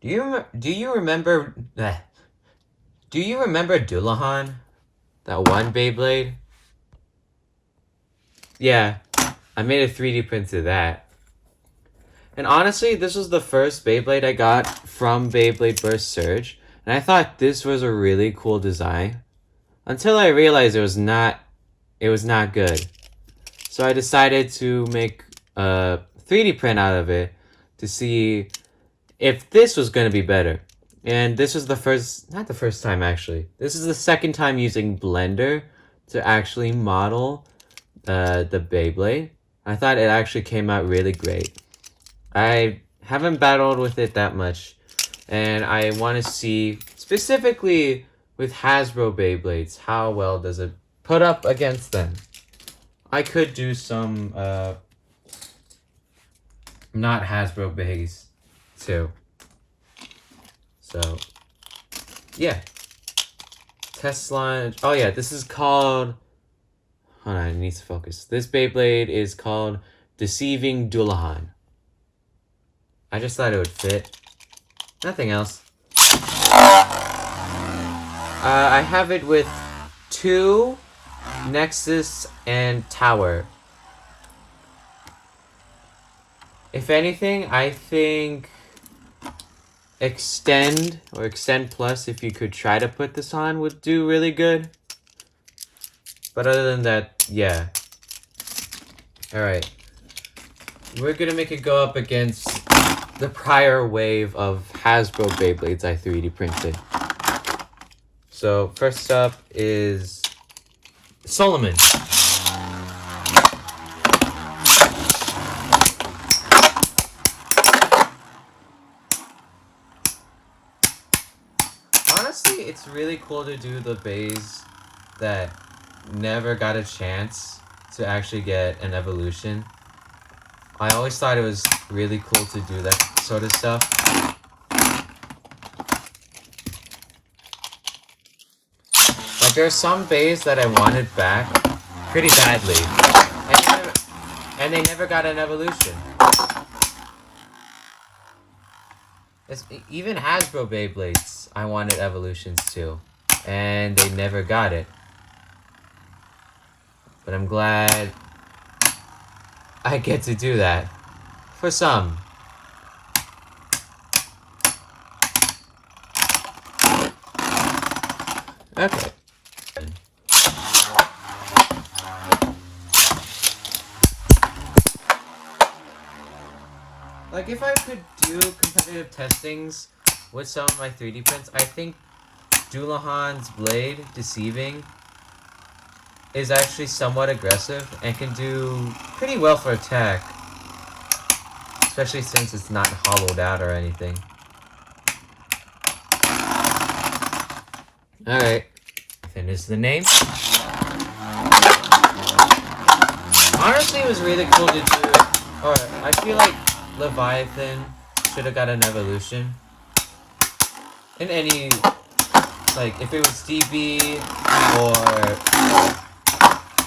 Do you remember Do you remember DULLAHAN? That one Beyblade? Yeah, I made a 3D print of that. And honestly, this was the first Beyblade I got from Beyblade Burst Surge, and I thought this was a really cool design until I realized it was not good. So I decided to make a 3D print out of it to see if this was going to be better. And this was not the first time actually. This is the second time using Blender to actually model the Beyblade. I thought it actually came out really great. I haven't battled with it that much, and I want to see, specifically with Hasbro Beyblades, how well does it put up against them. I could do some not Hasbro Bays too. So, yeah. Test launch. Oh yeah, this is called... Hold on, I need to focus. This Beyblade is called Deceiving DULLAHAN. I just thought it would fit. Nothing else. I have it with 2, Nexus, and Tower. If anything, I think Extend or Extend Plus, if you could try to put this on, would do really good. But other than that, yeah. Alright. We're gonna make it go up against the prior wave of Hasbro Beyblades I 3D printed. So, first up is Solomon. Honestly, it's really cool to do the bays that never got a chance to actually get an evolution. I always thought it was really cool to do that sort of stuff. Like, there are some bays that I wanted back pretty badly, and they never got an evolution. Even Hasbro Beyblades, I wanted evolutions too, and they never got it. But I'm glad I get to do that. For some. Okay. Like, if I could do competitive testings with some of my 3D prints, I think DULLAHAN's Blade, Deceiving, is actually somewhat aggressive and can do pretty well for attack. Especially since it's not hollowed out or anything. Alright. Finish the name. Honestly, it was really cool to do. Or, I feel like Leviathan should have got an evolution. In any, like, if it was DB or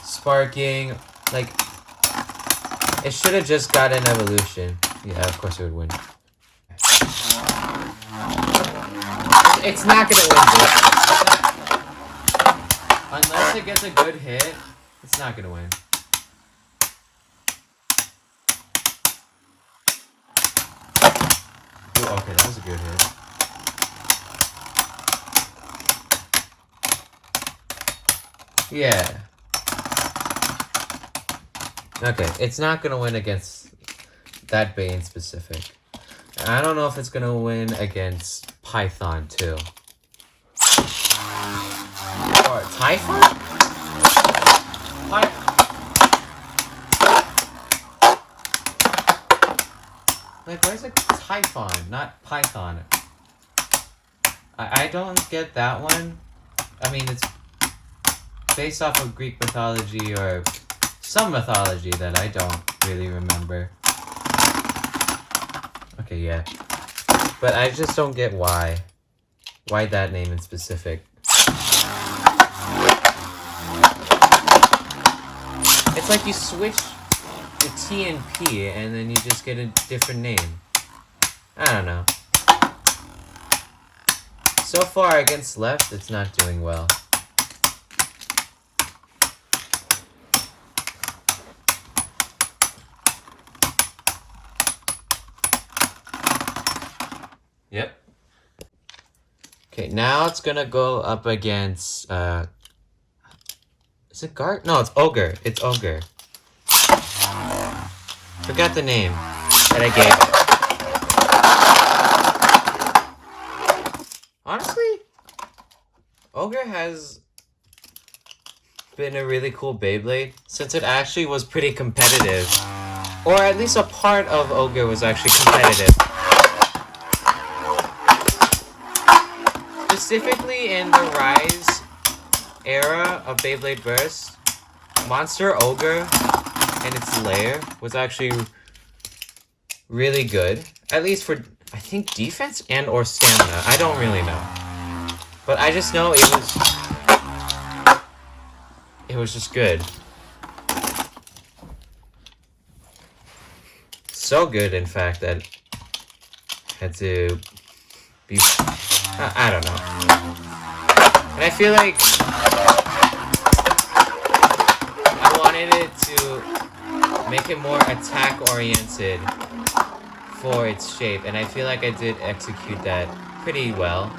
Sparking, like, it should have just got an evolution. Yeah, of course it would win. It's not gonna win this. Unless it gets a good hit, it's not gonna win. Ooh, okay, that was a good hit. Yeah. Okay, it's not gonna win against that Bane specific. And I don't know if it's gonna win against Python too. Or Typhon? Like, where's a Typhon, not Python? I don't get that one. I mean, it's based off of Greek mythology or some mythology that I don't really remember. Okay, yeah. But I just don't get why. Why that name in specific. It's like you switch the T and P and then you just get a different name. I don't know. So far against left, it's not doing well. Yep. Okay, now it's gonna go up against, is it Guard? No, it's Ogre. It's Ogre. Forgot the name that I gave it. Honestly, Ogre has been a really cool Beyblade since it actually was pretty competitive. Or at least a part of Ogre was actually competitive. Specifically in the Rise era of Beyblade Burst, Monster Ogre and its lair was actually really good. At least for, I think, defense and or stamina. I don't really know. But I just know it was just good. So good, in fact, that I had to be... I don't know. And I feel like I wanted it to make it more attack-oriented for its shape, and I feel like I did execute that pretty well.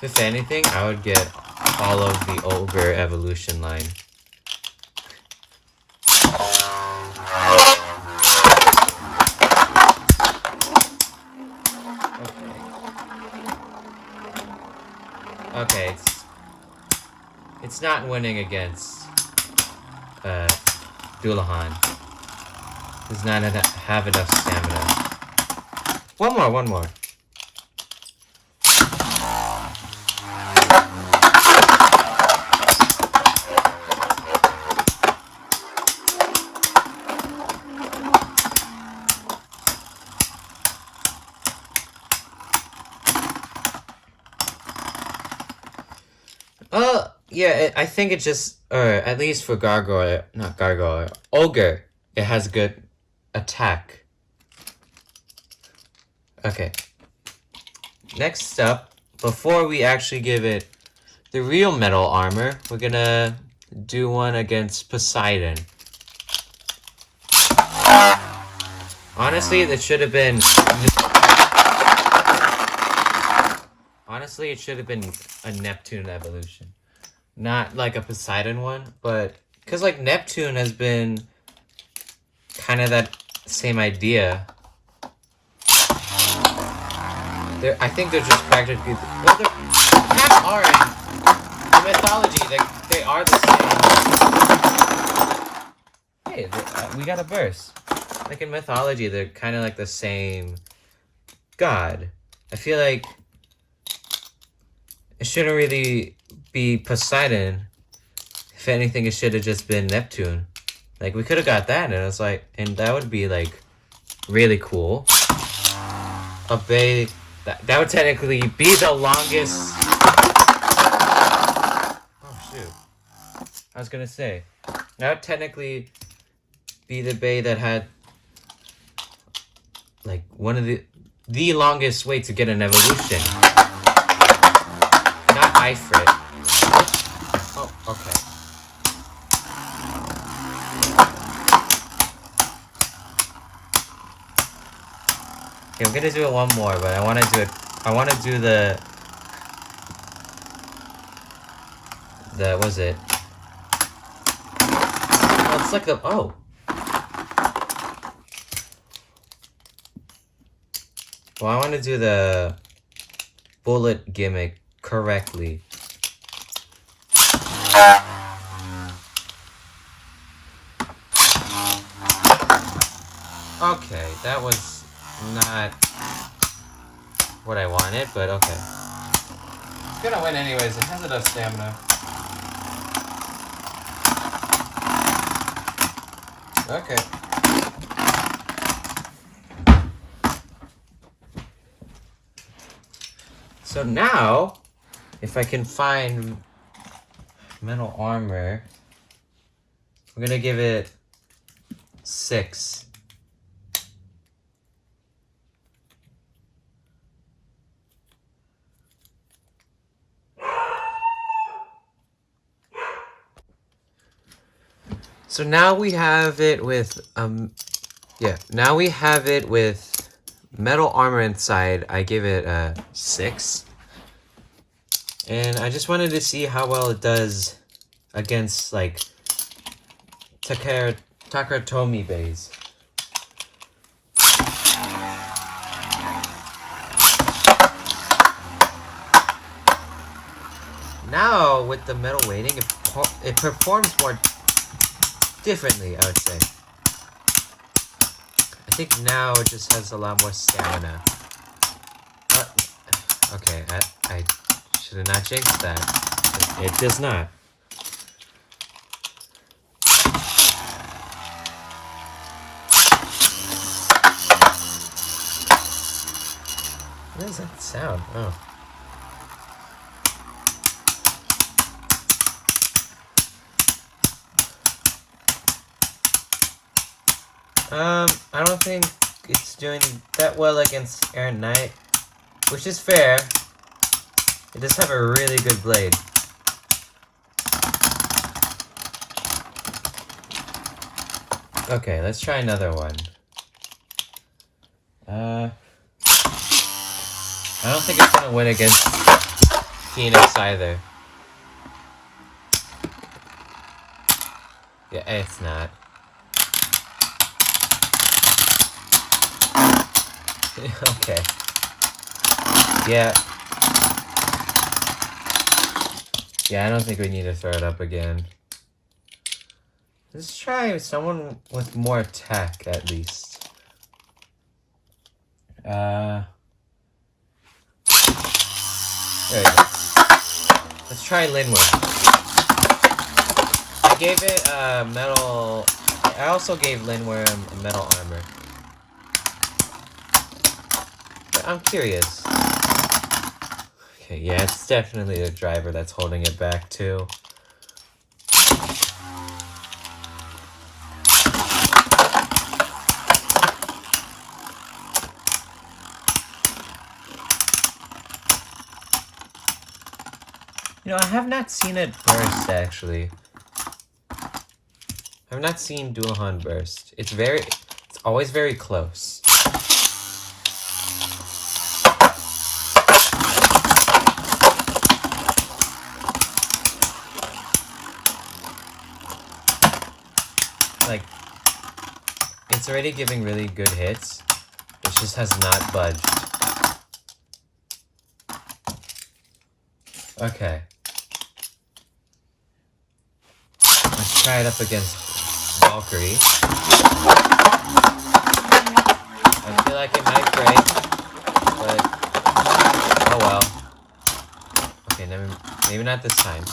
If anything, I would get all of the Ogre evolution line. Okay, it's not winning against DULLAHAN. Does not have enough stamina. One more. Yeah, I think it just, or at least for Ogre, it has good attack. Okay. Next up, before we actually give it the real metal armor, we're gonna do one against Poseidon. Honestly, it should have been... Honestly, it should have been a Neptune evolution. Not like a Poseidon one, but... Because, like, Neptune has been kind of that same idea. I think they're just practically... Well, they kind of are in the mythology. They are the same. Hey, we got a burst. Like, in mythology, they're kind of like the same god. I feel like it shouldn't really be Poseidon. If anything, it should have just been Neptune. Like, we could have got that, and it's like, and that would be like really cool. A bay that would technically be the longest. Oh shoot! I was gonna say that would technically be the bay that had like one of the longest way to get an evolution. Not Ifrit. Oh, okay. Okay, I'm gonna do it one more, but I want to do it. I want to do the what was it? Oh, it's like the Well, I want to do the bullet gimmick correctly. Okay, that was not what I wanted, but okay. It's gonna win anyways, it has enough stamina. Okay. So now, if I can find metal armor, we're gonna give it 6. So now we have it with now we have it with metal armor inside. I give it a 6. And I just wanted to see how well it does against like Takaratomi bays. Now with the metal weighting, it performs more differently, I would say. I think now it just has a lot more stamina. Okay, I should have not jinxed that. It does not. What is that sound? Oh. I don't think it's doing that well against Air Knight, which is fair. It does have a really good blade. Okay, let's try another one. I don't think it's gonna win against Phoenix either. Yeah, it's not. Okay. Yeah. Yeah, I don't think we need to throw it up again. Let's try someone with more attack, at least. There we go. Let's try Linwood. I gave it metal... I also gave Linwood a metal armor. But I'm curious. Okay, yeah, it's definitely the driver that's holding it back, too. You know, I have not seen it burst, actually. I've not seen Dullahan burst. It's always very close. Like, it's already giving really good hits. It just has not budged. Okay. Let's try it up against Valkyrie. I feel like it might break, but oh well. Okay, maybe not this time.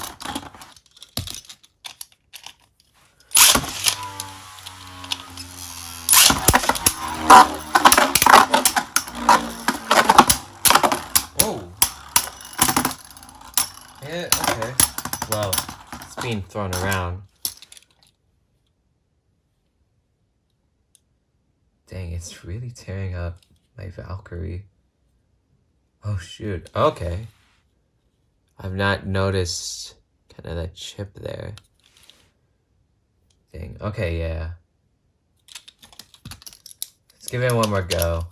Whoa. Yeah, okay. Well, it's being thrown around. Dang, it's really tearing up my Valkyrie. Oh, shoot. Okay. I've not noticed kind of that chip there. Dang. Okay, yeah. Let's give it one more go.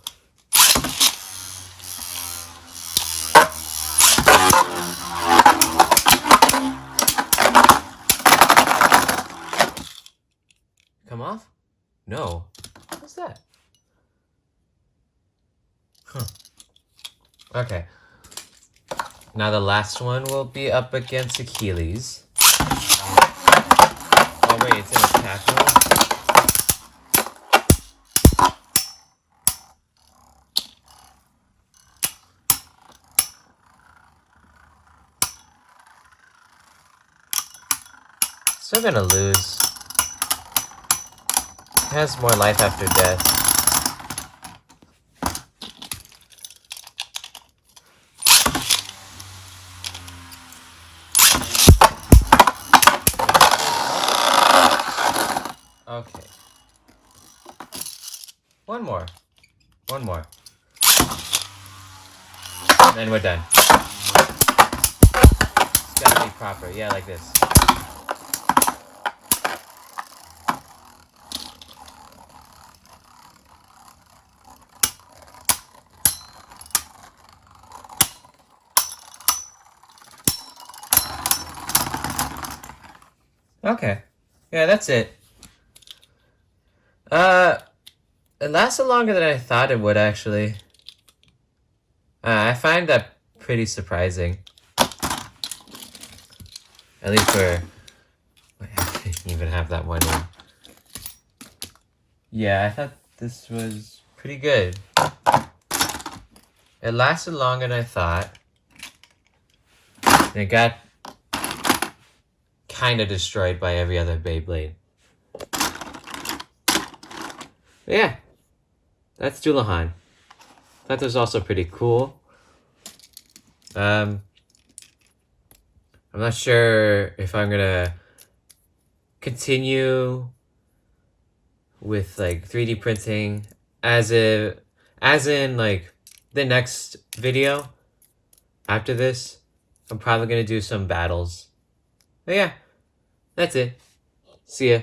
Come off? No. What's that? Huh. Okay. Now the last one will be up against Achilles. Oh wait, it's in attack mode? Still gonna lose. It has more life after death. Okay. One more. One more. And then we're done. It's gotta be proper. Yeah, like this. Okay. Yeah, that's it. It lasted longer than I thought it would, actually. I find that pretty surprising. At least for... Wait, I didn't even have that one in. Yeah, I thought this was pretty good. It lasted longer than I thought. And it got kind of destroyed by every other Beyblade. But yeah, that's Dullahan. That was also pretty cool. I'm not sure if I'm gonna continue with like 3D printing as in like the next video after this. I'm probably gonna do some battles. But yeah, that's it. See ya.